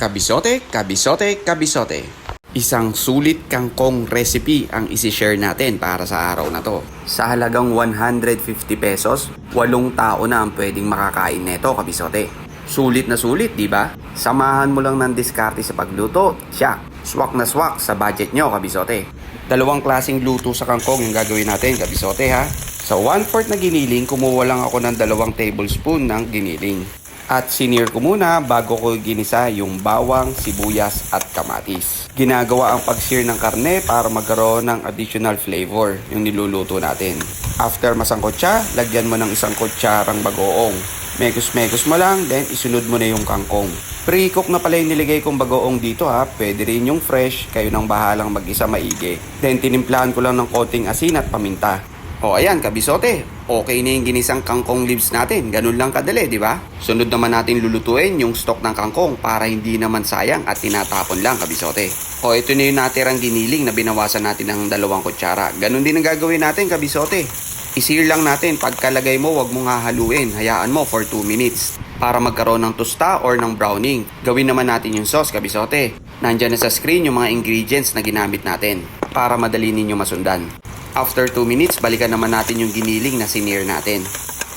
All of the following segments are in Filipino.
Kabisote, kabisote, kabisote. Isang sulit kangkong recipe ang isi-share natin para sa araw na to. Sa halagang 150 pesos, 8 tao na ang pwedeng makakain nito, kabisote. Sulit na sulit, di ba? Samahan mo lang ng diskarte sa pagluto, tiyak. Swak na swak sa budget nyo, kabisote. Dalawang klaseng luto sa kangkong yung gagawin natin, kabisote ha. Sa 1/4 na giniling, kumuha lang ako ng 2 tablespoon ng giniling. At sinear ko muna bago ko ginisa yung bawang, sibuyas at kamatis. Ginagawa ang pag-sear ng karne para magkaroon ng additional flavor yung niluluto natin. After masangkot siya, lagyan mo ng 1 kutsarang bagoong. Mekos-mekos mo lang, then isunod mo na yung kangkong. Pre-cook na pala yung nilagay kong bagoong dito ha. Pwede rin yung fresh, kayo nang bahalang mag-isa maigi. Then tinimplahan ko lang ng konting asin at paminta. O ayan, kabisote. Okay na yung ginisang kangkong leaves natin. Ganun lang kadali, di ba? Sunod naman natin lulutuin yung stock ng kangkong para hindi naman sayang at tinatapon lang, kabisote. O ito na yung natirang giniling na binawasan natin ng 2 kutsara. Ganun din ang gagawin natin, kabisote. I-sear lang natin. Pagkalagay mo, wag mong hahaluin. Hayaan mo for 2 minutes para magkaroon ng tusta or ng browning. Gawin naman natin yung sauce, kabisote. Nandyan na sa screen yung mga ingredients na ginamit natin para madali ninyo masundan. After 2 minutes, balikan naman natin yung giniling na sinear natin.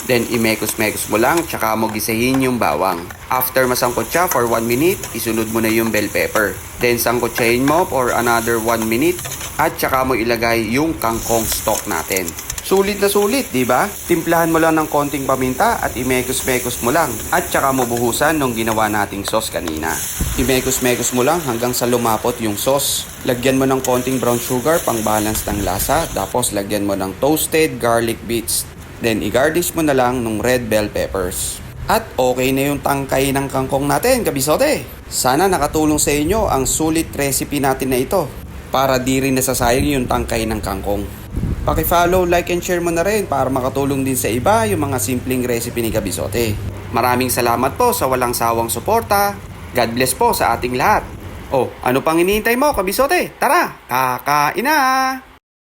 Then, imekos-mekos mo lang, tsaka mo gisahin yung bawang. After masangkot siya for 1 minute, isunod mo na yung bell pepper. Then, sangkotsahin mo for another 1 minute, at tsaka mo ilagay yung kangkong stock natin. Sulit na sulit, di ba? Timplahan mo lang ng konting paminta at imekos-mekos mo lang. At tsaka mo buhusan nung ginawa nating sauce kanina. Imekos-mekos mo lang hanggang sa lumapot yung sauce. Lagyan mo ng konting brown sugar pang balance ng lasa. Tapos lagyan mo ng toasted garlic bits. Then i-garnish mo na lang ng red bell peppers. At okay na yung tangkay ng kangkong natin, kabisote. Sana nakatulong sa inyo ang sulit recipe natin na ito. Para di rin nasasayang yung tangkay ng kangkong. Paki-follow, like, and share mo na rin para makatulong din sa iba yung mga simpleng recipe ni Kabisote. Maraming salamat po sa walang sawang suporta. God bless po sa ating lahat. Oh, ano pang hinihintay mo, Kabisote? Tara, kakain na!